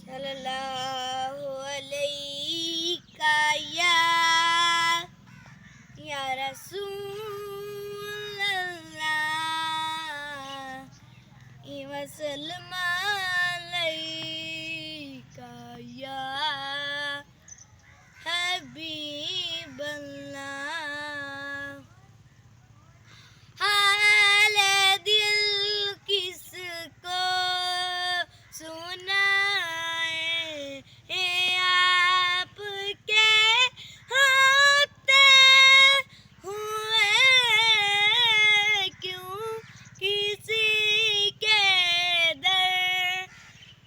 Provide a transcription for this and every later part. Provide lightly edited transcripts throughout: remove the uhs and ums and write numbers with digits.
सल्लल्लाहु अलैका या रसूलल्लाह वसल्लम अलैका या हबीबल्लाह। हाल दिल किसको सुनाए आपके होते हुए, क्यों किसी के दर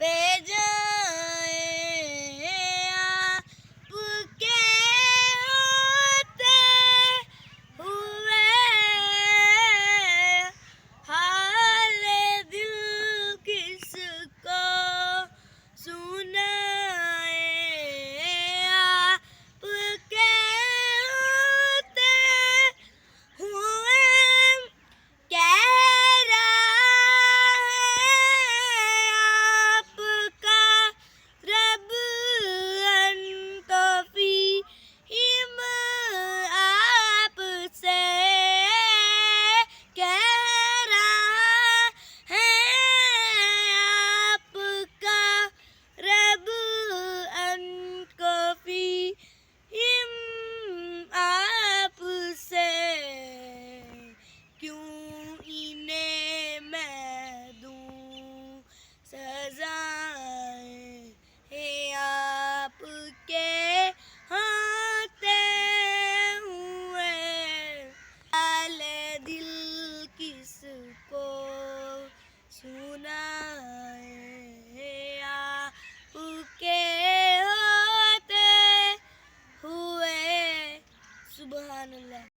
पे जाए आपके होते हुए। हाल दिल किसको सुनाए आपके होते हुए, कह रहा है आपका रब अनको फीहिम आपसे, कह रहा है आपका रब अनको फीहिम आपसे, क्यों इन्हें मैं दूं सजाएं आपके होते हुए। हाल दिल किसको सुनाए आपके होते हुए। सुबहानल्लाह।